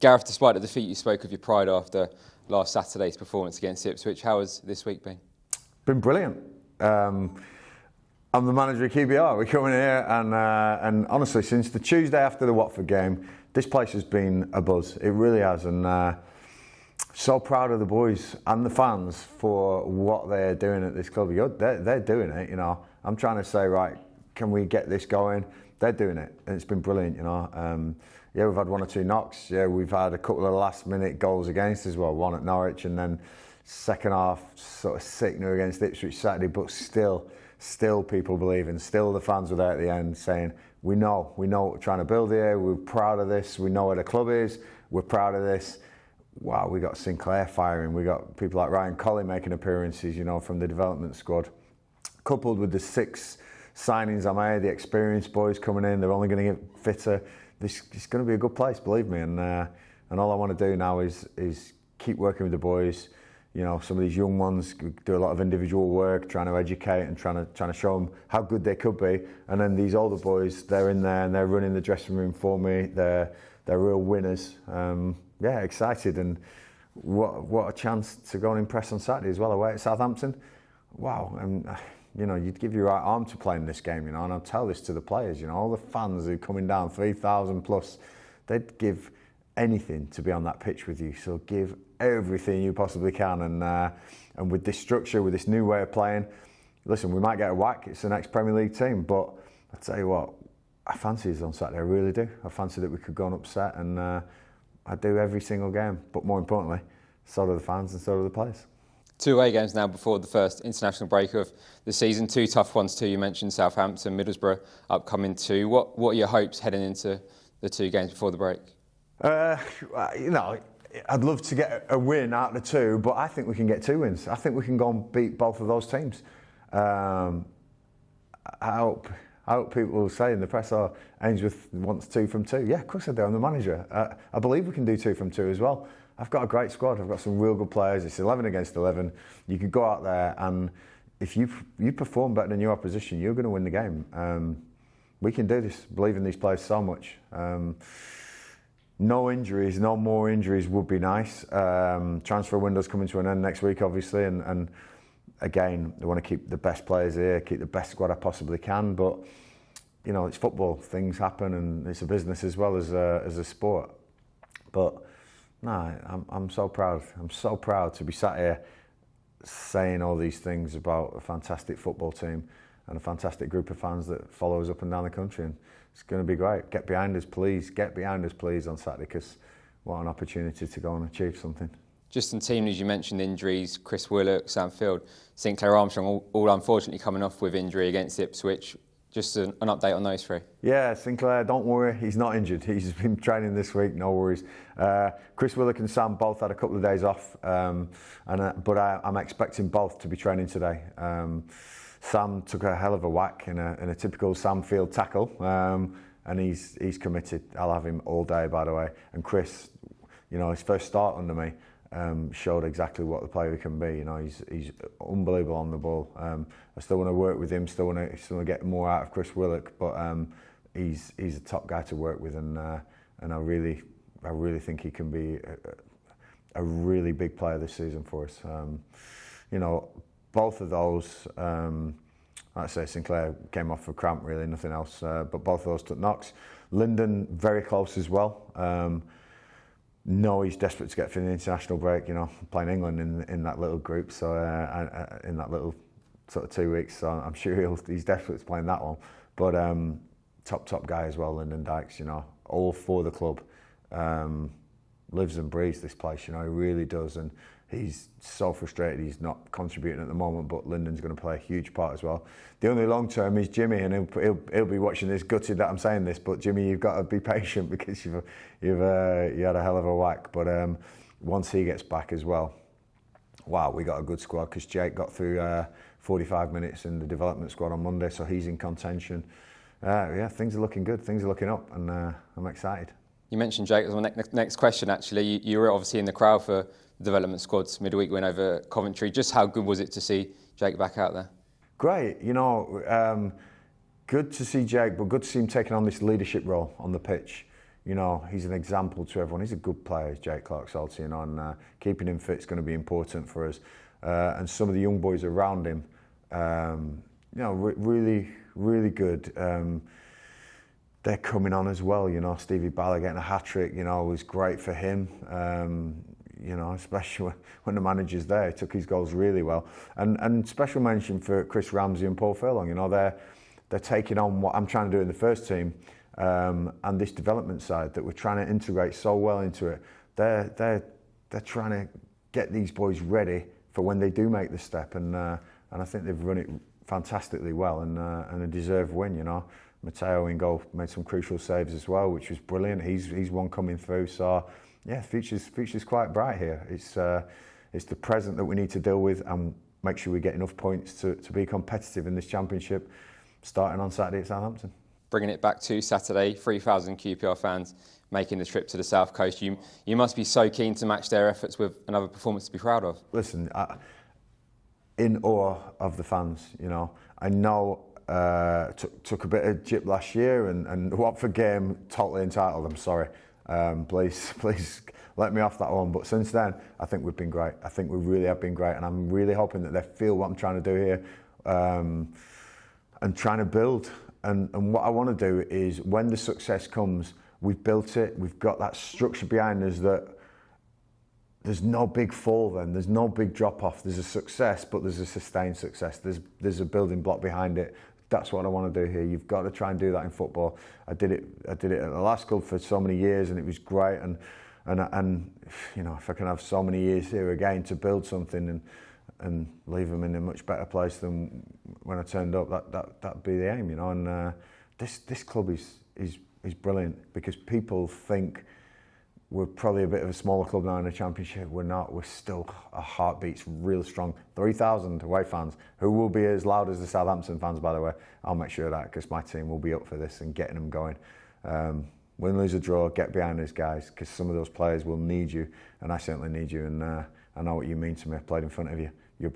Gareth, despite the defeat, you spoke of your pride after last Saturday's performance against Ipswich. How has this week been? Been brilliant. I'm the manager of QPR. We come in here and honestly, since the Tuesday after the Watford game, this place has been a buzz. It really has, and so proud of the boys and the fans for what they're doing at this club. They're doing it, you know. I'm trying to say, right, can we get this going? They're doing it, and it's been brilliant, you know. Yeah, we've had one or two knocks. Yeah, we've had a couple of last-minute goals against as well. One at Norwich, and then second half sort of sickener against Ipswich Saturday. But still people believing. Still the fans were there at the end saying, we know what we're trying to build here. We're proud of this. We know where the club is. We're proud of this. Wow, we got Sinclair firing. We got people like Ryan Colley making appearances, you know, from the development squad. Coupled with the 6 signings I made, the experienced boys coming in, they're only going to get fitter. This is going to be a good place, believe me. And all I want to do now is keep working with the boys. You know, some of these young ones do a lot of individual work, trying to educate and trying to show them how good they could be. And then these older boys, they're in there and they're running the dressing room for me. They're real winners. Yeah, excited, and what a chance to go and impress on Saturday as well away at Southampton. Wow, and you know, you'd give your right arm to play in this game, you know, and I'll tell this to the players, you know, all the fans who are coming down, 3,000 plus, they'd give anything to be on that pitch with you. So give everything you possibly can, and with this structure, with this new way of playing, listen, we might get a whack. It's the next Premier League team, but I tell you what, I fancy us on Saturday. I really do. I fancy that we could go and upset, and I do every single game. But more importantly, so do the fans and so do the players. 2 away games now before the first international break of the season. 2 tough ones too. You mentioned Southampton, Middlesbrough upcoming too. What are your hopes heading into the 2 games before the break? You know, I'd love to get a win out of the 2, but I think we can get 2 wins. I think we can go and beat both of those teams. I hope people will say in the press, oh, Ainsworth wants 2 from 2. Yeah, of course I do. I'm the manager. I believe we can do 2 from 2 as well. I've got a great squad. I've got some real good players. It's 11 against 11. You can go out there, and if you perform better than your opposition, you're going to win the game. We can do this. Believe in these players so much. No injuries, no more injuries would be nice. Transfer window's coming to an end next week, obviously, and again, I want to keep the best players here, keep the best squad I possibly can. But you know, it's football; things happen, and it's a business as well as a sport. But no, I'm so proud. I'm so proud to be sat here saying all these things about a fantastic football team and a fantastic group of fans that follow us up and down the country. And it's going to be great. Get behind us, please. Get behind us, please, on Saturday, because what an opportunity to go and achieve something. Just in team news, you mentioned injuries. Chris Willock, Sam Field, Sinclair Armstrong, all unfortunately coming off with injury against Ipswich. Just an update on those 3. Yeah, Sinclair, don't worry, he's not injured. He's been training this week, no worries. Chris Willock and Sam both had a couple of days off, but I'm expecting both to be training today. Sam took a hell of a whack in a typical Sam Field tackle, and he's committed. I'll have him all day, by the way. And Chris, you know, his first start under me showed exactly what the player he can be. You know, he's unbelievable on the ball. I still want to work with him. Still want to get more out of Chris Willock, but he's a top guy to work with, and I really think he can be a really big player this season for us. You know, both of those. Like I say, Sinclair came off for cramp, really, nothing else. But both of those took knocks. Lyndon very close as well. No, he's desperate to get for the international break. You know, playing England in that little group, so in that little sort of 2 weeks. So I'm sure he's desperate to play in that one. But top guy as well, Lyndon Dykes. You know, all for the club. Lives and breathes this place. You know, he really does, and he's so frustrated he's not contributing at the moment, but Lyndon's going to play a huge part as well. The only long term is Jimmy, and he'll be watching this, gutted that I'm saying this, but Jimmy, you've got to be patient because you had a hell of a whack. But once he gets back as well, wow, we got a good squad, because Jake got through 45 minutes in the development squad on Monday, so he's in contention. Yeah, things are looking good, things are looking up, and I'm excited. You mentioned Jake as my next question, actually. You were obviously in the crowd for the development squad's midweek win over Coventry. Just how good was it to see Jake back out there? Great. You know, good to see Jake, but good to see him taking on this leadership role on the pitch. you know, he's an example to everyone. He's a good player, Jake Clark-Salty, you know, and keeping him fit is going to be important for us. And some of the young boys around him, you know, really, really good. They're coming on as well, you know. Stevie Balla getting a hat-trick, you know, was great for him. You know, especially when the manager's there, he took his goals really well. And special mention for Chris Ramsey and Paul Furlong. You know, they're taking on what I'm trying to do in the first team, and this development side that we're trying to integrate so well into it. They're trying to get these boys ready for when they do make the step, and I think they've run it fantastically well, and a deserved win. You know, Matteo in goal made some crucial saves as well, which was brilliant. He's one coming through. So yeah, future's quite bright here. It's the present that we need to deal with and make sure we get enough points to be competitive in this championship, starting on Saturday at Southampton. Bringing it back to Saturday, 3,000 QPR fans making the trip to the South Coast. You must be so keen to match their efforts with another performance to be proud of. Listen, in awe of the fans. You know, I know took a bit of jip last year, and the Watford game totally entitled. I'm sorry. Please let me off that one. But since then, I think we've been great. I think we really have been great, and I'm really hoping that they feel what I'm trying to do here, and trying to build. And what I want to do is, when the success comes, we've built it. We've got that structure behind us that there's no big fall. Then there's no big drop off. There's a success, but there's a sustained success. There's a building block behind it. That's what I want to do here. You've got to try and do that in football. I did it at the last club for so many years, and it was great. And you know, if I can have so many years here again to build something and leave them in a much better place than when I turned up, that'd be the aim, you know. And this club is brilliant, because people think we're probably a bit of a smaller club now in the Championship. We're not. We're still, our heartbeat's real strong. 3,000 away fans, who will be as loud as the Southampton fans, by the way. I'll make sure of that, because my team will be up for this and getting them going. Win, lose or draw, get behind these guys, because some of those players will need you, and I certainly need you, and I know what you mean to me. I played in front of you.